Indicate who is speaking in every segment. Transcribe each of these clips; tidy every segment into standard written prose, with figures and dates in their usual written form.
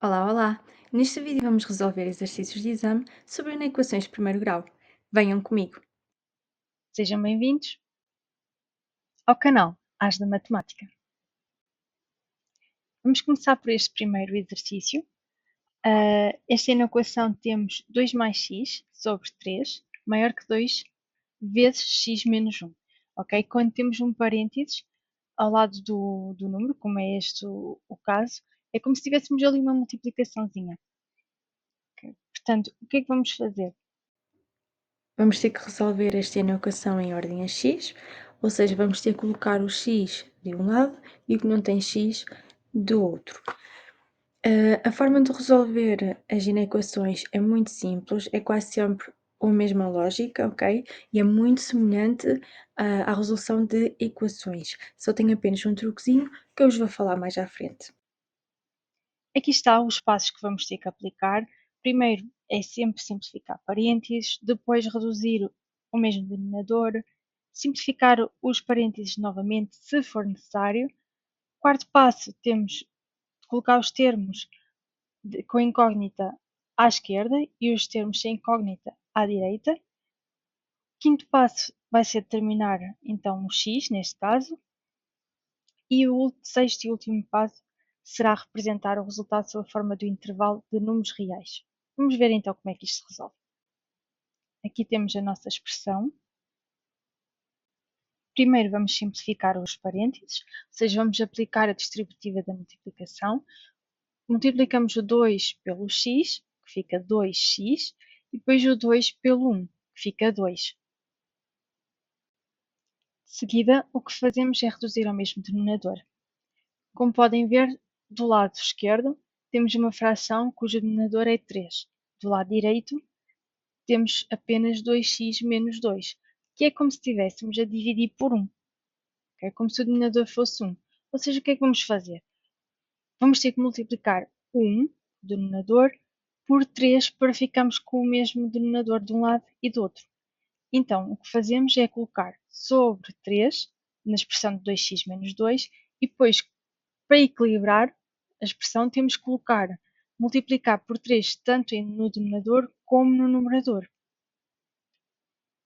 Speaker 1: Olá, olá! Neste vídeo vamos resolver exercícios de exame sobre equações de primeiro grau. Venham comigo!
Speaker 2: Sejam bem-vindos ao canal As da Matemática. Vamos começar por este primeiro exercício. Esta equação temos 2 mais x sobre 3 maior que 2 vezes x menos 1. Ok? Quando temos um parênteses ao lado do número, como é este o caso, é como se tivéssemos ali uma multiplicaçãozinha. Ok? Portanto, o que é que vamos fazer?
Speaker 1: Vamos ter que resolver esta equação em ordem a x, ou seja, vamos ter que colocar o x de um lado e o que não tem x do outro. A forma de resolver as inequações é muito simples, é quase sempre a mesma lógica, ok? E é muito semelhante à resolução de equações. Só tem apenas um truquezinho que eu vos vou falar mais à frente.
Speaker 2: Aqui está os passos que vamos ter que aplicar. Primeiro é sempre simplificar parênteses, depois reduzir o mesmo denominador, simplificar os parênteses novamente se for necessário. Quarto passo, temos de colocar os termos com incógnita à esquerda e os termos sem incógnita à direita. Quinto passo vai ser determinar então o x, neste caso, e o sexto e último passo será representar o resultado sob a forma do intervalo de números reais. Vamos ver então como é que isto se resolve. Aqui temos a nossa expressão. Primeiro vamos simplificar os parênteses, ou seja, vamos aplicar a distributiva da multiplicação. Multiplicamos o 2 pelo x, que fica 2x, e depois o 2 pelo 1, que fica 2. De seguida, o que fazemos é reduzir ao mesmo denominador. Como podem ver, do lado esquerdo temos uma fração cujo denominador é 3. Do lado direito temos apenas 2x menos 2, que é como se estivéssemos a dividir por 1. É como se o denominador fosse 1. Ou seja, o que é que vamos fazer? Vamos ter que multiplicar 1, denominador, por 3 para ficarmos com o mesmo denominador de um lado e do outro. Então, o que fazemos é colocar sobre 3, na expressão de 2x menos 2, e depois, para equilibrar a expressão, temos que multiplicar por 3 tanto no denominador como no numerador.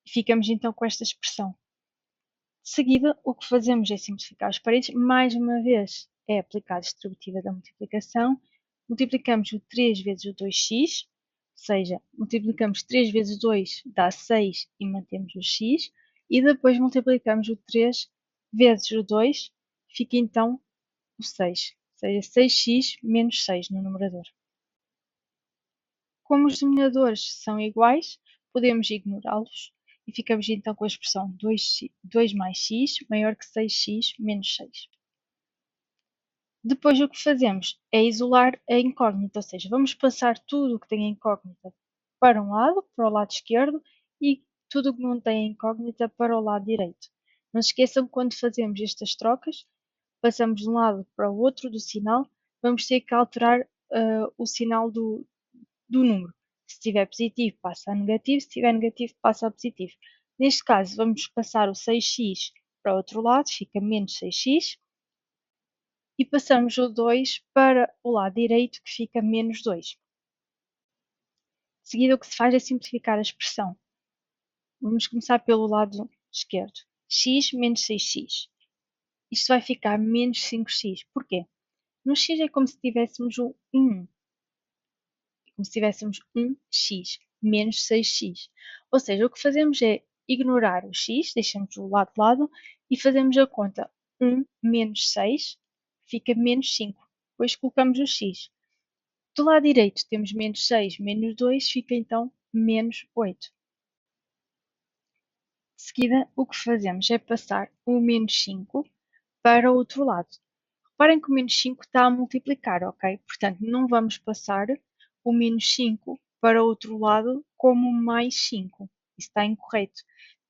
Speaker 2: E ficamos então com esta expressão. De seguida, o que fazemos é simplificar os parênteses. Mais uma vez, é aplicar a distributiva da multiplicação. Multiplicamos o 3 vezes o 2x, ou seja, multiplicamos 3 vezes 2 dá 6 e mantemos o x. E depois multiplicamos o 3 vezes o 2, fica então o 6. Ou seja, 6x menos 6 no numerador. Como os denominadores são iguais, podemos ignorá-los e ficamos então com a expressão 2 mais x maior que 6x menos 6. Depois o que fazemos é isolar a incógnita, ou seja, vamos passar tudo o que tem a incógnita para um lado, para o lado esquerdo, e tudo o que não tem a incógnita para o lado direito. Não se esqueçam que quando fazemos estas trocas, passamos de um lado para o outro do sinal, vamos ter que alterar o sinal do número. Se estiver positivo, passa a negativo, se estiver negativo, passa a positivo. Neste caso, vamos passar o 6x para o outro lado, fica menos 6x, e passamos o 2 para o lado direito, que fica menos 2. De seguida, o que se faz é simplificar a expressão. Vamos começar pelo lado esquerdo. X menos 6x. Isto vai ficar menos 5x. Porquê? No x é como se tivéssemos o 1. Como se tivéssemos 1x menos 6x. Ou seja, o que fazemos é ignorar o x, deixamos o lado de lado e fazemos a conta 1 menos 6, fica menos 5. Depois colocamos o x. Do lado direito temos menos 6 menos 2, fica então menos 8. De seguida, o que fazemos é passar o menos 5 para o outro lado. Reparem que o menos 5 está a multiplicar, ok? Portanto, não vamos passar o menos 5 para o outro lado como mais 5. Isso está incorreto.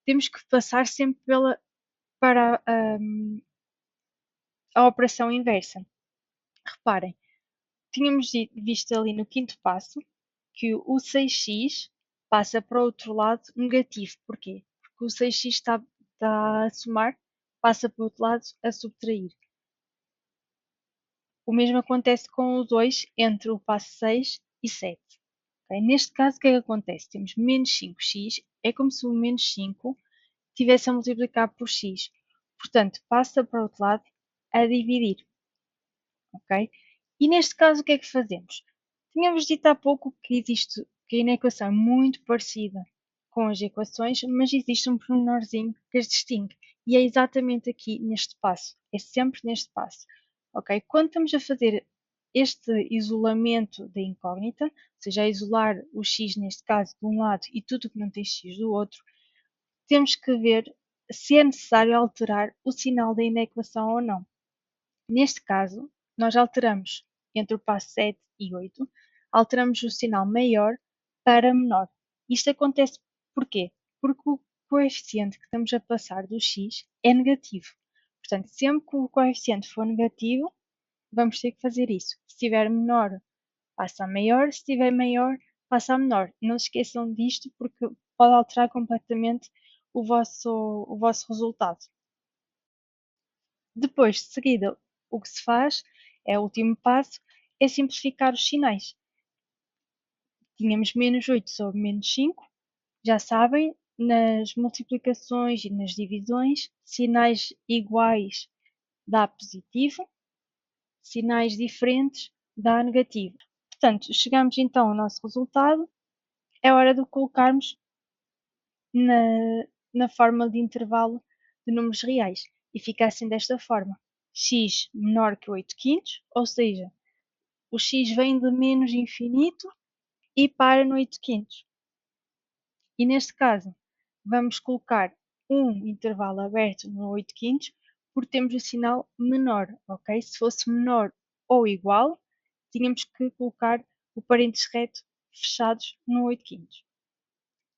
Speaker 2: Temos que passar sempre para a operação inversa. Reparem, tínhamos visto ali no quinto passo que o 6x passa para o outro lado negativo. Porquê? Porque o 6x está a somar, passa para o outro lado a subtrair. O mesmo acontece com o 2 entre o passo 6 e 7. Okay? Neste caso, o que é que acontece? Temos menos 5x, é como se o menos 5 estivesse a multiplicar por x. Portanto, passa para o outro lado a dividir. Ok? E neste caso, o que é que fazemos? Tínhamos dito há pouco que a equação é muito parecida com as equações, mas existe um pormenorzinho que as distingue. E é exatamente aqui neste passo. É sempre neste passo. Ok? Quando estamos a fazer este isolamento da incógnita, ou seja, a isolar o x neste caso de um lado e tudo que não tem x do outro, temos que ver se é necessário alterar o sinal da equação ou não. Neste caso, nós alteramos entre o passo 7 e 8, alteramos o sinal maior para menor. Isto acontece porquê? Porque o coeficiente que estamos a passar do x é negativo. Portanto, sempre que o coeficiente for negativo, vamos ter que fazer isso. Se estiver menor, passa a maior, se estiver maior, passa a menor. Não se esqueçam disto porque pode alterar completamente o vosso resultado. Depois, de seguida, o que se faz, é o último passo, é simplificar os sinais. Tínhamos menos 8 sobre menos 5, já sabem, nas multiplicações e nas divisões, sinais iguais dá positivo, sinais diferentes dá negativo. Portanto, chegamos então ao nosso resultado, é hora de colocarmos na forma de intervalo de números reais e fica assim desta forma: x menor que 8 quintos, ou seja, o x vem de menos infinito e para no 8 quintos. E neste caso, vamos colocar um intervalo aberto no 8 quintos porque temos o sinal menor, ok? Se fosse menor ou igual, tínhamos que colocar o parênteses reto fechados no 8 quintos.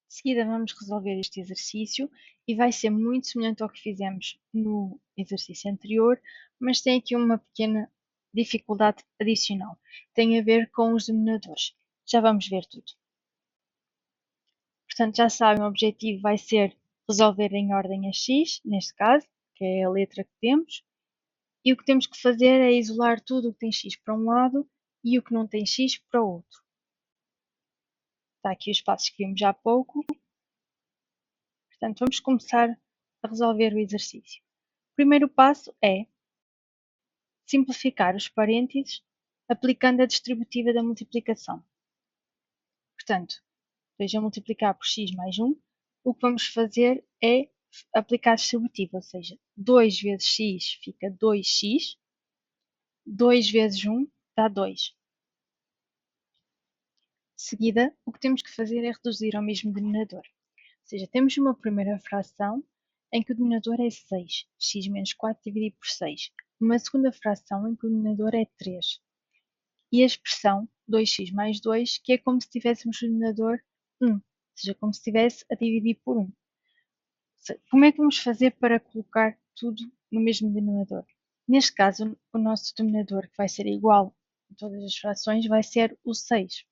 Speaker 2: De seguida vamos resolver este exercício e vai ser muito semelhante ao que fizemos no exercício anterior, mas tem aqui uma pequena dificuldade adicional. Tem a ver com os denominadores. Já vamos ver tudo. Portanto, já sabem, o objetivo vai ser resolver em ordem a x, neste caso, que é a letra que temos. E o que temos que fazer é isolar tudo o que tem x para um lado e o que não tem x para o outro. Está aqui os passos que vimos há pouco. Portanto, vamos começar a resolver o exercício. O primeiro passo é simplificar os parênteses aplicando a distributiva da multiplicação. Portanto, 2 a multiplicar por x mais 1, o que vamos fazer é aplicar a distributiva, ou seja, 2 vezes x fica 2x, 2 vezes 1 dá 2. De seguida, o que temos que fazer é reduzir ao mesmo denominador. Ou seja, temos uma primeira fração em que o denominador é 6, x menos 4 dividido por 6. Uma segunda fração em que o denominador é 3. E a expressão 2x mais 2, que é como se tivéssemos o denominador 1, ou seja, como se estivesse a dividir por 1. Como é que vamos fazer para colocar tudo no mesmo denominador? Neste caso, o nosso denominador, que vai ser igual em todas as frações, vai ser o 6.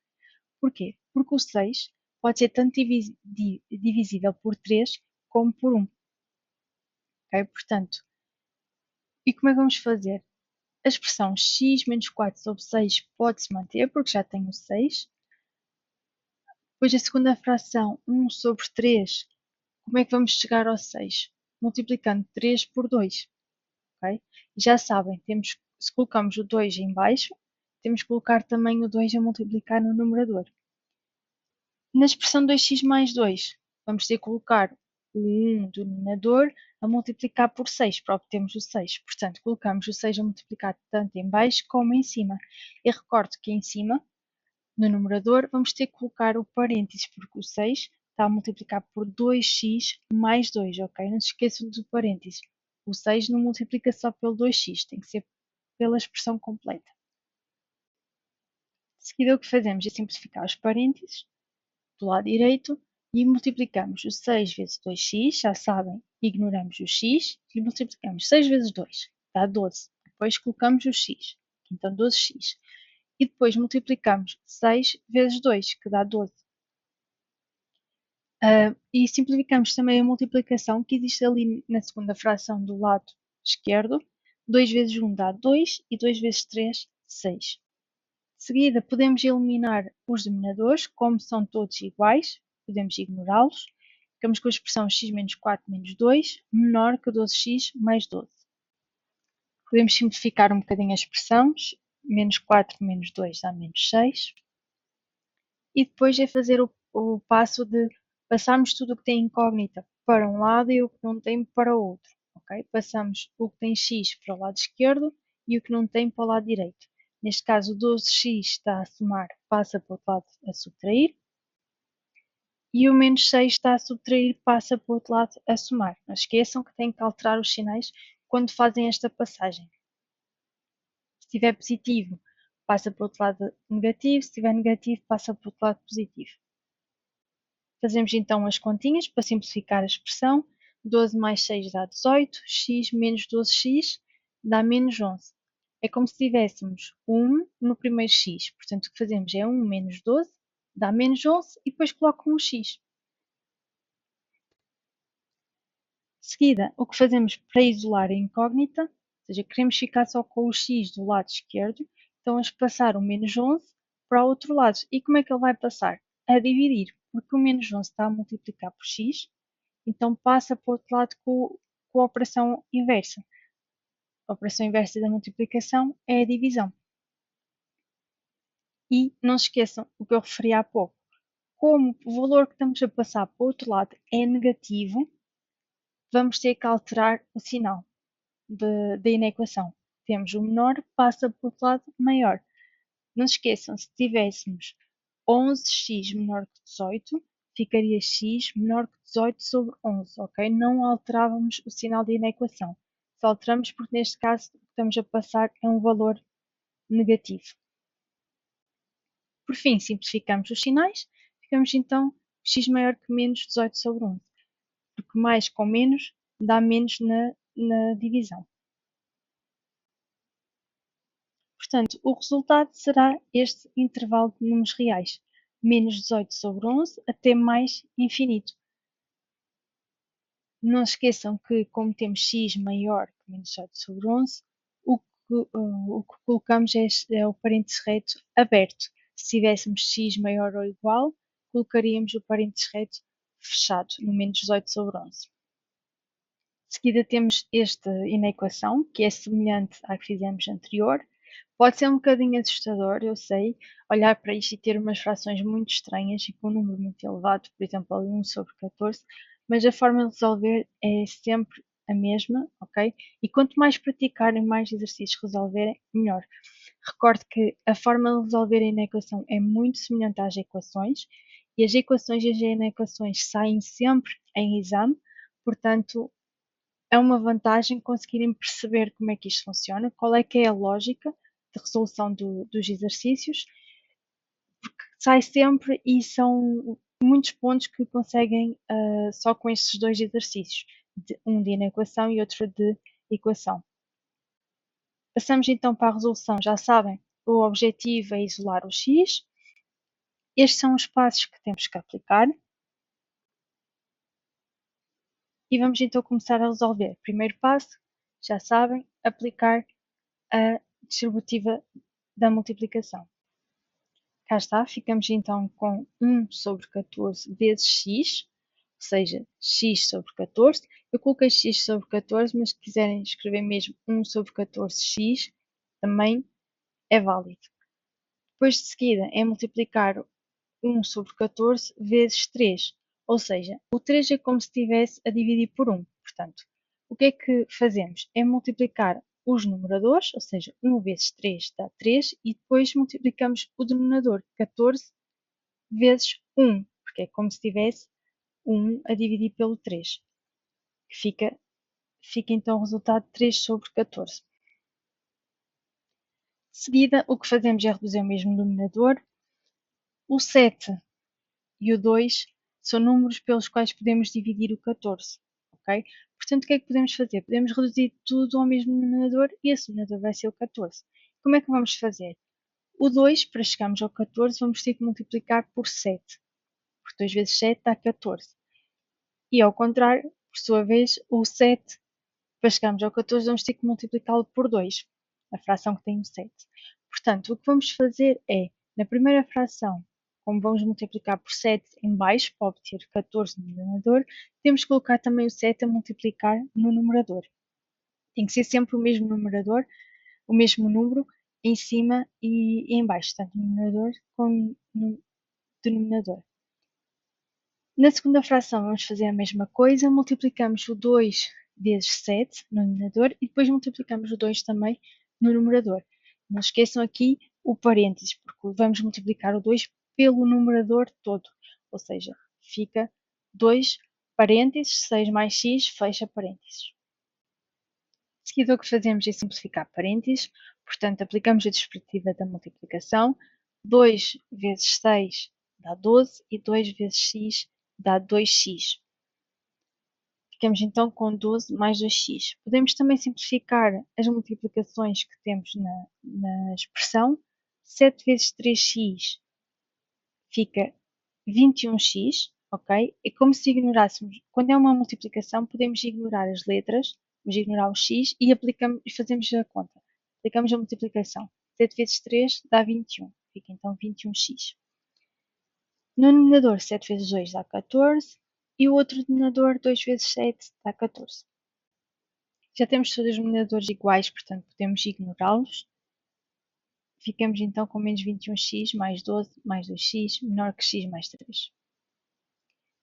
Speaker 2: Porquê? Porque o 6 pode ser tanto divisível por 3 como por 1. Okay? Portanto, e como é que vamos fazer? A expressão x menos 4 sobre 6 pode-se manter, porque já tem o 6. Depois a segunda fração, 1 sobre 3. Como é que vamos chegar ao 6? Multiplicando 3 por 2. Okay? E já sabem, se colocamos o 2 em baixo, temos que colocar também o 2 a multiplicar no numerador. Na expressão 2x mais 2, vamos ter que colocar o 1 do denominador a multiplicar por 6 para obtermos o 6. Portanto, colocamos o 6 a multiplicar tanto em baixo como em cima. E recordo que em cima, no numerador, vamos ter que colocar o parênteses, porque o 6 está a multiplicar por 2x mais 2, ok? Não se esqueçam do parênteses. O 6 não multiplica só pelo 2x, tem que ser pela expressão completa. De seguida, o que fazemos é simplificar os parênteses do lado direito e multiplicamos o 6 vezes 2x, já sabem, ignoramos o x e multiplicamos 6 vezes 2, dá 12. Depois colocamos o x, então 12x. E depois multiplicamos 6 vezes 2, que dá 12. E simplificamos também a multiplicação que existe ali na segunda fração do lado esquerdo, 2 vezes 1 dá 2 e 2 vezes 3, 6. De seguida, podemos eliminar os denominadores, como são todos iguais, podemos ignorá-los. Ficamos com a expressão x menos 4 menos 2 menor que 12x mais 12. Podemos simplificar um bocadinho a expressão, menos 4 menos 2 dá menos 6. E depois é fazer o passo de passarmos tudo o que tem incógnita para um lado e o que não tem para o outro. Okay? Passamos o que tem x para o lado esquerdo e o que não tem para o lado direito. Neste caso, o 12x está a somar, passa para o outro lado a subtrair. E o menos 6 está a subtrair, passa para o outro lado a somar. Não esqueçam que têm que alterar os sinais quando fazem esta passagem. Se estiver positivo, passa para o outro lado negativo. Se estiver negativo, passa para o outro lado positivo. Fazemos então as continhas para simplificar a expressão. 12 mais 6 dá 18, x menos 12x dá menos 11. É como se tivéssemos 1 no primeiro x. Portanto, o que fazemos é 1 menos 12, dá menos 11 e depois coloco um x. De seguida, o que fazemos para isolar a incógnita, ou seja, queremos ficar só com o x do lado esquerdo, então vamos passar o menos 11 para o outro lado. E como é que ele vai passar? A dividir, porque o menos 11 está a multiplicar por x, então passa para o outro lado com a operação inversa. A operação inversa da multiplicação é a divisão. E não se esqueçam o que eu referi há pouco. Como o valor que estamos a passar para o outro lado é negativo, vamos ter que alterar o sinal na equação. Temos o menor, passa para o outro lado, maior. Não se esqueçam, se tivéssemos 11x menor que 18, ficaria x menor que 18 sobre 11, ok? Não alterávamos o sinal na equação. Só alteramos porque neste caso o que estamos a passar é um valor negativo. Por fim, simplificamos os sinais, ficamos então x maior que menos 18 sobre 11, porque mais com menos dá menos na divisão. Portanto, o resultado será este intervalo de números reais, menos 18 sobre 11 até mais infinito. Não se esqueçam que, como temos x maior que menos 18 sobre 11, o que colocamos é o parênteses reto aberto. Se tivéssemos x maior ou igual, colocaríamos o parênteses reto fechado, no menos 18 sobre 11. De seguida temos esta inequação, que é semelhante à que fizemos anterior. Pode ser um bocadinho assustador, eu sei, olhar para isto e ter umas frações muito estranhas e com um número muito elevado, por exemplo, 1 sobre 14, mas a forma de resolver é sempre a mesma, ok? E quanto mais praticarem, mais exercícios resolverem, melhor. Recorde que a forma de resolver a inequação é muito semelhante às equações, e as equações e as inequações saem sempre em exame, portanto, é uma vantagem conseguirem perceber como é que isto funciona, qual é que é a lógica de resolução dos exercícios, porque sai sempre e são muitos pontos que conseguem só com estes dois exercícios, um de inequação e outro de equação. Passamos então para a resolução, já sabem, o objetivo é isolar o x. Estes são os passos que temos que aplicar. E vamos então começar a resolver. Primeiro passo, já sabem, aplicar a distributiva da multiplicação. Cá está, ficamos então com 1 sobre 14 vezes x, ou seja, x sobre 14. Eu coloquei x sobre 14, mas se quiserem escrever mesmo 1 sobre 14x, também é válido. Depois de seguida é multiplicar 1 sobre 14 vezes 3, ou seja, o 3 é como se estivesse a dividir por 1. Portanto, o que é que fazemos? É multiplicar os numeradores, ou seja, 1 vezes 3 dá 3, e depois multiplicamos o denominador, 14 vezes 1, porque é como se tivesse 1 a dividir pelo 3, que fica então o resultado de 3 sobre 14. De seguida, o que fazemos é reduzir o mesmo denominador. O 7 e o 2 são números pelos quais podemos dividir o 14, ok? Portanto, o que é que podemos fazer? Podemos reduzir tudo ao mesmo denominador e esse denominador vai ser o 14. Como é que vamos fazer? O 2, para chegarmos ao 14, vamos ter que multiplicar por 7. Porque 2 vezes 7 dá 14. E ao contrário, por sua vez, o 7, Para chegarmos ao 14, vamos ter que multiplicá-lo por 2, a fração que tem o 7. Portanto, o que vamos fazer é, na primeira fração, como vamos multiplicar por 7 em baixo, para obter 14 no denominador, temos que colocar também o 7 a multiplicar no numerador. Tem que ser sempre o mesmo numerador, o mesmo número, em cima e em baixo, tanto no numerador como no denominador. Na segunda fração vamos fazer a mesma coisa, multiplicamos o 2 vezes 7 no denominador e depois multiplicamos o 2 também no numerador. Não esqueçam aqui o parênteses, porque vamos multiplicar o 2 pelo numerador todo, ou seja, fica 2 parênteses, 6 mais x, fecha parênteses. De seguida o que fazemos é simplificar parênteses, portanto aplicamos a descritiva da multiplicação, 2 vezes 6 dá 12 e 2 vezes x dá 2x. Ficamos então com 12 mais 2x. Podemos também simplificar as multiplicações que temos na expressão. 7 vezes 3x fica 21x, ok? É como se ignorássemos, quando é uma multiplicação, podemos ignorar as letras, vamos ignorar o x e fazemos a conta. Aplicamos a multiplicação. 7 vezes 3 dá 21, fica então 21x. No denominador, 7 vezes 2 dá 14 e o outro denominador, 2 vezes 7 dá 14. Já temos todos os denominadores iguais, portanto podemos ignorá-los. Ficamos então com menos 21x mais 12 mais 2x menor que x mais 3. De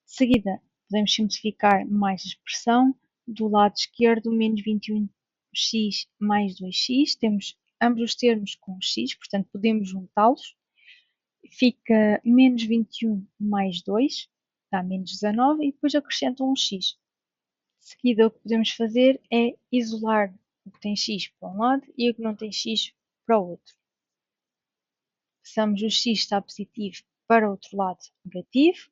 Speaker 2: seguida, podemos simplificar mais a expressão. Do lado esquerdo, menos 21x mais 2x. Temos ambos os termos com x, portanto podemos juntá-los. Fica menos 21 mais 2, dá menos 19, e depois acrescentam um x. De seguida, o que podemos fazer é isolar o que tem x para um lado e o que não tem x para o outro. Passamos o x está positivo para o outro lado negativo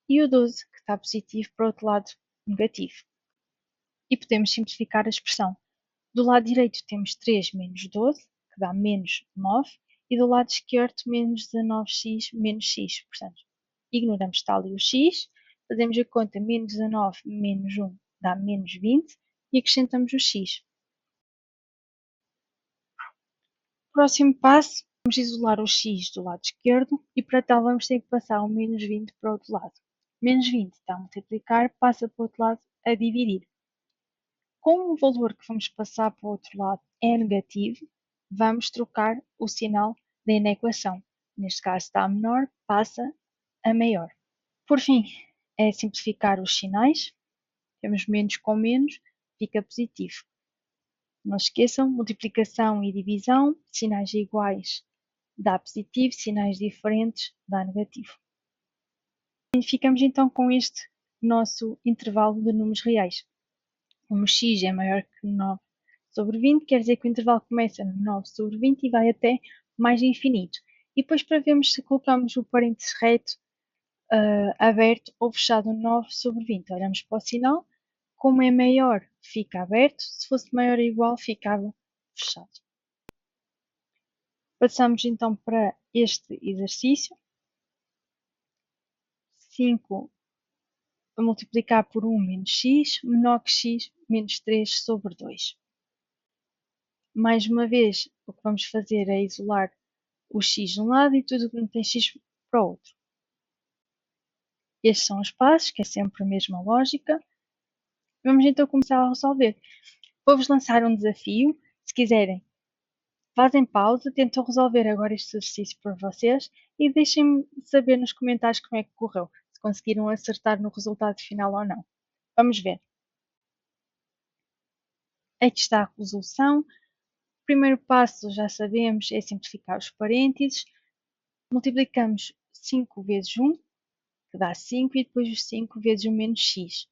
Speaker 2: e o 12 que está positivo para o outro lado negativo. E podemos simplificar a expressão. Do lado direito temos 3 menos 12, que dá menos 9, e do lado esquerdo menos 19x menos x. Portanto, ignoramos está ali o x, fazemos a conta menos 19 menos 1 dá menos 20 e acrescentamos o x. Próximo passo, vamos isolar o x do lado esquerdo e para tal vamos ter que passar o menos 20 para o outro lado. Menos 20 está a multiplicar, passa para o outro lado a dividir. Como o valor que vamos passar para o outro lado é negativo, vamos trocar o sinal na equação. Neste caso está a menor, passa a maior. Por fim, é simplificar os sinais. Temos menos com menos, fica positivo. Não se esqueçam, multiplicação e divisão, sinais iguais dá positivo, sinais diferentes dá negativo. E ficamos então com este nosso intervalo de números reais. Como x é maior que 9 sobre 20, quer dizer que o intervalo começa no 9 sobre 20 e vai até mais infinito. E depois para vermos se colocamos o parênteses reto, aberto ou fechado no 9 sobre 20. Olhamos para o sinal, como é maior fica aberto, se fosse maior ou igual ficava fechado. Passamos então para este exercício. 5 a multiplicar por 1 menos x, menor que x menos 3 sobre 2. Mais uma vez, o que vamos fazer é isolar o x de um lado e tudo o que não tem x para o outro. Estes são os passos, que é sempre a mesma lógica. Vamos então começar a resolver. Vou-vos lançar um desafio. Se quiserem, fazem pausa, tentam resolver agora este exercício por vocês e deixem-me saber nos comentários como é que correu, se conseguiram acertar no resultado final ou não. Vamos ver. Aqui está a resolução. O primeiro passo, já sabemos, é simplificar os parênteses. Multiplicamos 5 vezes 1, que dá 5, e depois os 5 vezes o menos x.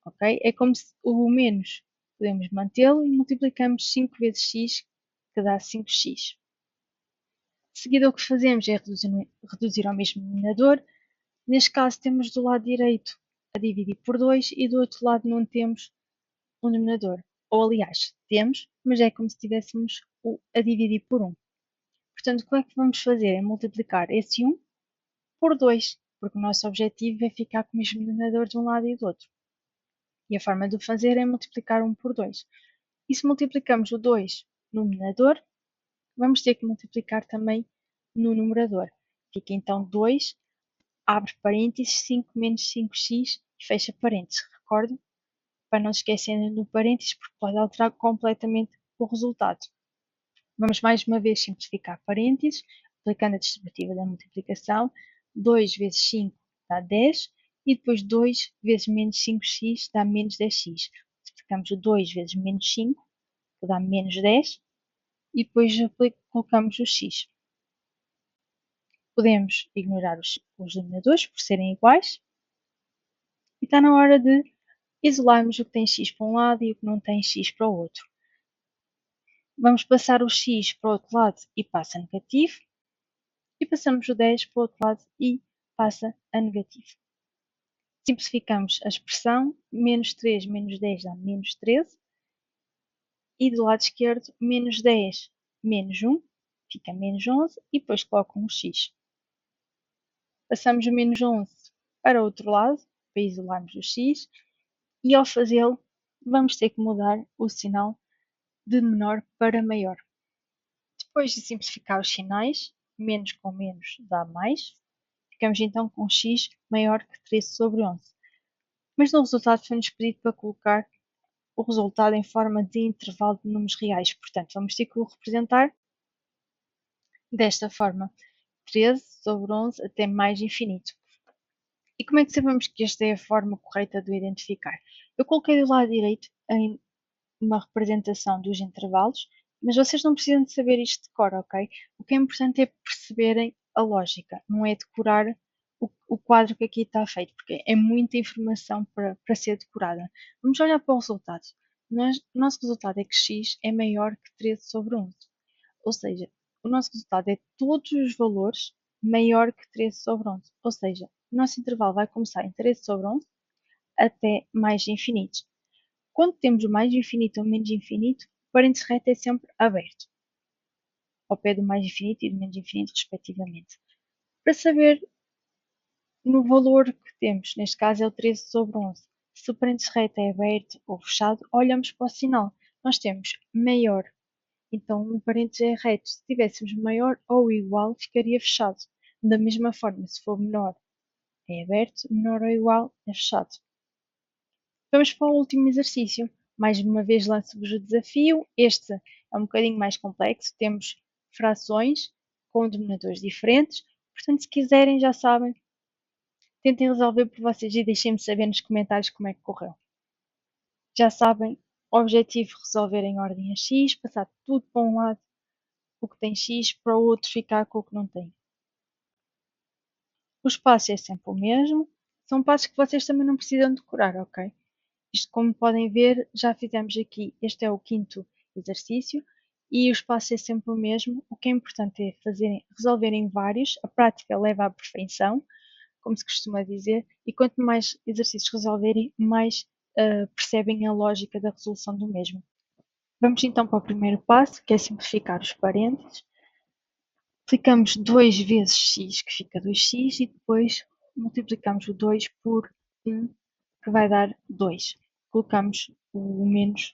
Speaker 2: Ok? É como se o menos podemos mantê-lo e multiplicamos 5 vezes x, que dá 5x. De seguida, o que fazemos é reduzir ao mesmo denominador. Neste caso, temos do lado direito a dividir por 2 e do outro lado não temos um denominador. Ou, aliás, temos, mas é como se tivéssemos a dividir por 1. Portanto, o que é que vamos fazer? É multiplicar esse 1 por 2, porque o nosso objetivo é ficar com o mesmo denominador de um lado e do outro. E a forma de o fazer é multiplicar 1 por 2. E se multiplicamos o 2 no numerador, vamos ter que multiplicar também no numerador. Fica então 2, abre parênteses, 5 menos 5x e fecha parênteses. Recordo, para não se esquecerem do parênteses, porque pode alterar completamente o resultado. Vamos mais uma vez simplificar parênteses, aplicando a distributiva da multiplicação. 2 vezes 5 dá 10 e depois 2 vezes menos 5x dá menos 10x. Multiplicamos o 2 vezes menos 5, que dá menos 10, e depois colocamos o x. Podemos ignorar os denominadores por serem iguais. E está na hora de isolarmos o que tem x para um lado e o que não tem x para o outro. Vamos passar o x para o outro lado e passa a negativo. E passamos o 10 para o outro lado e passa a negativo. Simplificamos a expressão. Menos 3 menos 10 dá menos 13. E do lado esquerdo, menos 10 menos 1 fica menos 11. E depois coloco um x. Passamos o menos 11 para o outro lado, para isolarmos o x. E ao fazê-lo, vamos ter que mudar o sinal de menor para maior. Depois de simplificar os sinais, menos com menos dá mais. Ficamos então com x maior que 13 sobre 11. Mas no resultado foi-nos pedido para colocar o resultado em forma de intervalo de números reais. Portanto, vamos ter que o representar desta forma. 13 sobre 11 até mais infinito. E como é que sabemos que esta é a forma correta de o identificar? Eu coloquei do lado direito em uma representação dos intervalos, mas vocês não precisam de saber isto de cor, ok? O que é importante é perceberem a lógica, não é decorar o quadro que aqui está feito, porque é muita informação para ser decorada. Vamos olhar para o resultado. O nosso resultado é que x é maior que 13 sobre 11. Ou seja, o nosso resultado é todos os valores maior que 13 sobre 11. Ou seja, o nosso intervalo vai começar em 13 sobre 11 até mais infinitos. Quando temos o mais infinito ou menos infinito, o parênteses reto é sempre aberto, ao pé do mais infinito e do menos infinito, respectivamente. Para saber no valor que temos, neste caso é o 13 sobre 11, se o parênteses reto é aberto ou fechado, olhamos para o sinal. Nós temos maior, então o parênteses é reto. Se tivéssemos maior ou igual, ficaria fechado. Da mesma forma, se for menor, é aberto, menor ou igual, é fechado. Vamos para o último exercício. Mais uma vez lanço-vos o desafio. Este é um bocadinho mais complexo. Temos frações com denominadores diferentes. Portanto, se quiserem, já sabem, tentem resolver por vocês e deixem-me saber nos comentários como é que correu. Já sabem, o objetivo é resolver em ordem a x, passar tudo para um lado o que tem x, para o outro ficar com o que não tem. O espaço é sempre o mesmo. São passos que vocês também não precisam decorar, ok? Isto, como podem ver, já fizemos aqui, este é o quinto exercício e o espaço é sempre o mesmo. O que é importante é resolverem vários, a prática leva à perfeição, como se costuma dizer, e quanto mais exercícios resolverem, mais percebem a lógica da resolução do mesmo. Vamos então para o primeiro passo, que é simplificar os parênteses. Aplicamos 2 vezes x, que fica 2x, e depois multiplicamos o 2 por 1, que vai dar 2. Colocamos o menos,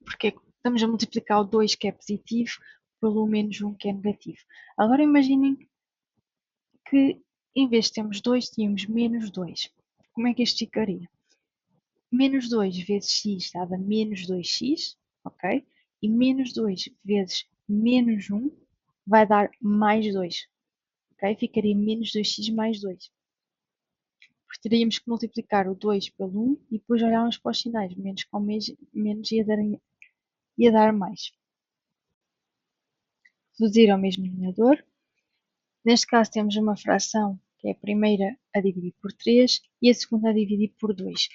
Speaker 2: porque estamos a multiplicar o 2, que é positivo, pelo menos 1, que é negativo. Agora imaginem que, em vez de termos 2, tínhamos menos 2. Como é que isto ficaria? Menos 2 vezes x dava menos 2x, ok? E menos 2 vezes menos 1 vai dar mais 2, ok? Ficaria menos 2x mais 2. Teríamos que multiplicar o 2 pelo 1 e depois olharmos para os sinais. Menos com menos ia dar mais. Reduzir ao mesmo denominador. Neste caso temos uma fração, que é a primeira a dividir por 3 e a segunda a dividir por 2.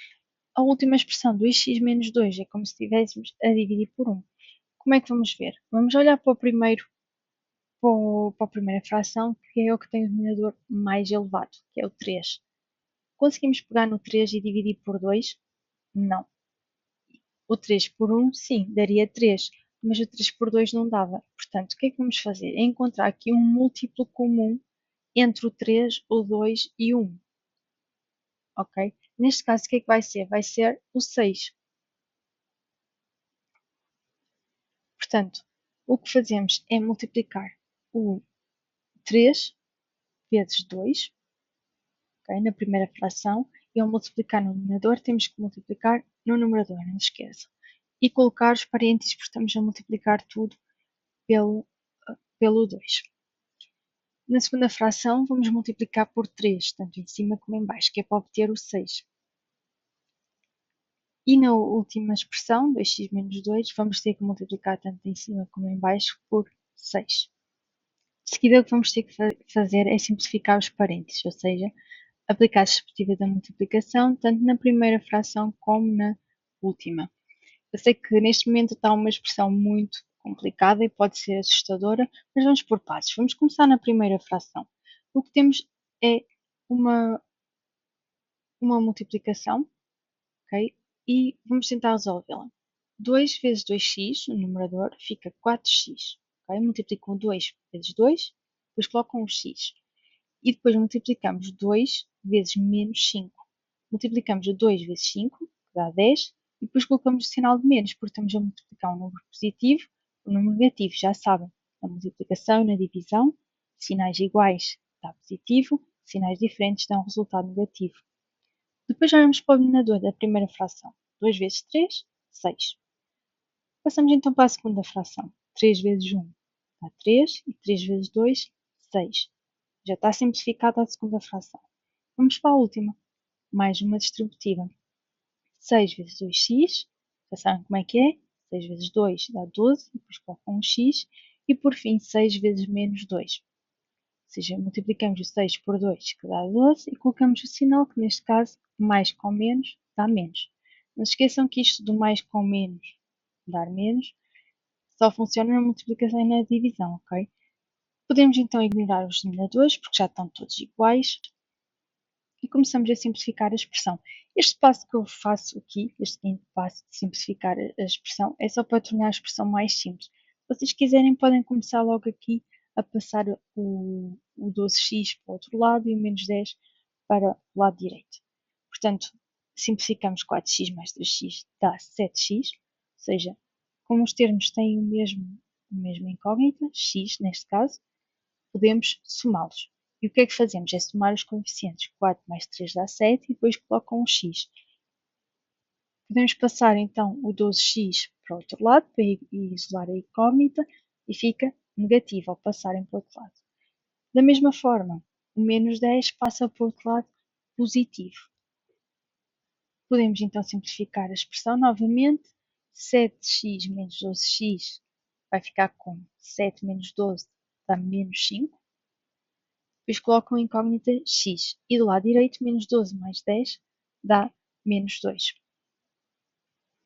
Speaker 2: A última expressão, 2x menos 2, é como se estivéssemos a dividir por 1. Como é que vamos ver? Vamos olhar para a primeira fração, que é o que tem o denominador mais elevado, que é o 3. Conseguimos pegar no 3 e dividir por 2? Não. O 3 por 1, sim, daria 3, mas o 3 por 2 não dava. Portanto, o que é que vamos fazer? É encontrar aqui um múltiplo comum entre o 3, o 2 e o 1. Ok? Neste caso, o que é que vai ser? Vai ser o 6. Portanto, o que fazemos é multiplicar o 3 vezes 2, ok, na primeira fração, e ao multiplicar no numerador, temos que multiplicar no numerador, não se esqueça. E colocar os parênteses, porque estamos a multiplicar tudo pelo 2. Na segunda fração, vamos multiplicar por 3, tanto em cima como em baixo, que é para obter o 6. E na última expressão, 2x menos 2, vamos ter que multiplicar tanto em cima como em baixo por 6. De seguida, o que vamos ter que fazer é simplificar os parênteses, ou seja, aplicar a perspectiva da multiplicação tanto na primeira fração como na última. Eu sei que neste momento está uma expressão muito complicada e pode ser assustadora, mas vamos por passos. Vamos começar na primeira fração. O que temos é uma multiplicação, ok? E vamos tentar resolvê-la. 2 vezes 2x no numerador fica 4x. Okay? Multiplicam 2 vezes 2, depois colocam um x. E depois multiplicamos 2 vezes menos 5. Multiplicamos o 2 vezes 5, que dá 10, e depois colocamos o sinal de menos, porque estamos a multiplicar um número positivo, um número negativo, já sabem. Na multiplicação e na divisão, sinais iguais dá positivo, sinais diferentes dão resultado negativo. Depois olhamos para o denominador da primeira fração. 2 vezes 3, 6. Passamos então para a segunda fração. 3 vezes 1 dá 3 e 3 vezes 2, 6. Já está simplificada a segunda fração. Vamos para a última. Mais uma distributiva. 6 vezes 2x, já sabem como é que é? 6 vezes 2 dá 12, depois colocam um x. E por fim, 6 vezes menos 2. Ou seja, multiplicamos o 6 por 2, que dá 12, e colocamos o sinal, que neste caso, mais com menos, dá menos. Não se esqueçam que isto do mais com menos, dar menos, só funciona na multiplicação e na divisão, ok? Podemos então ignorar os denominadores, porque já estão todos iguais, e começamos a simplificar a expressão. Este passo que eu faço aqui, este quinto passo de simplificar a expressão, é só para tornar a expressão mais simples. Se vocês quiserem, podem começar logo aqui a passar o 12x para o outro lado e o menos 10 para o lado direito. Portanto, simplificamos 4x mais 3x dá 7x, ou seja, como os termos têm a mesma incógnita, x neste caso, podemos somá-los. E o que é que fazemos? É somar os coeficientes. 4 mais 3 dá 7 e depois colocam um x. Podemos passar então o 12x para o outro lado para isolar a incógnita e fica negativo ao passarem para o outro lado. Da mesma forma, o menos 10 passa para o outro lado positivo. Podemos então simplificar a expressão novamente. 7x menos 12x vai ficar com 7 menos 12 dá menos 5. Depois colocam a incógnita x. E do lado direito, menos 12 mais 10 dá menos 2.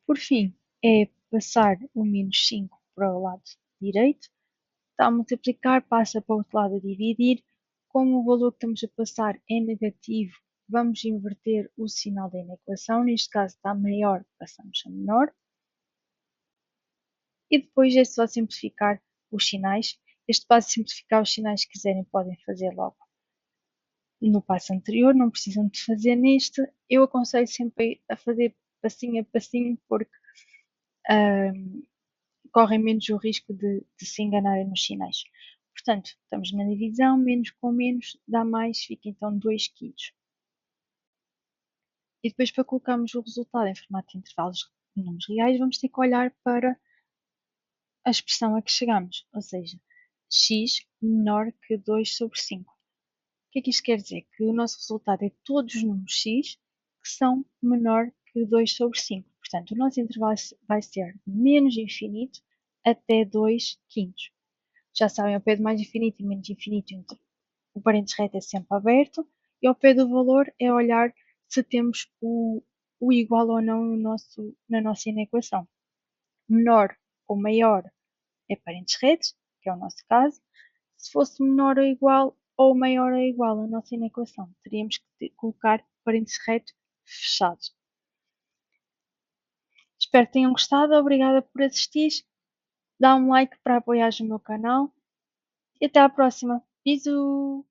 Speaker 2: Por fim, é passar o menos 5 para o lado direito. Está a multiplicar, passa para o outro lado a dividir. Como o valor que estamos a passar é negativo, vamos inverter o sinal da equação. Neste caso está maior, passamos a menor. E depois é só simplificar os sinais. Este passo de simplificar os sinais, se quiserem, podem fazer logo no passo anterior, não precisam de fazer neste. Eu aconselho sempre a fazer passinho a passinho, porque correm menos o risco de se enganarem nos sinais. Portanto, estamos na divisão, menos com menos dá mais, fica então 2 quilos. E depois, para colocarmos o resultado em formato de intervalos de números reais, vamos ter que olhar para a expressão a que chegamos, ou seja, x menor que 2 sobre 5. O que é que isto quer dizer? Que o nosso resultado é todos os números x que são menor que 2 sobre 5. Portanto, o nosso intervalo vai ser de menos infinito até 2 quintos. Já sabem, ao pé de mais infinito e menos infinito, o parênteses reto é sempre aberto, e ao pé do valor é olhar se temos o igual ou não na nossa inequação. Menor ou maior é parênteses retos, que é o nosso caso. Se fosse menor ou igual ou maior ou igual a nossa inequação, teríamos que colocar parênteses reto fechado. Espero que tenham gostado. Obrigada por assistir. Dá um like para apoiar o meu canal. E até à próxima. Bisous!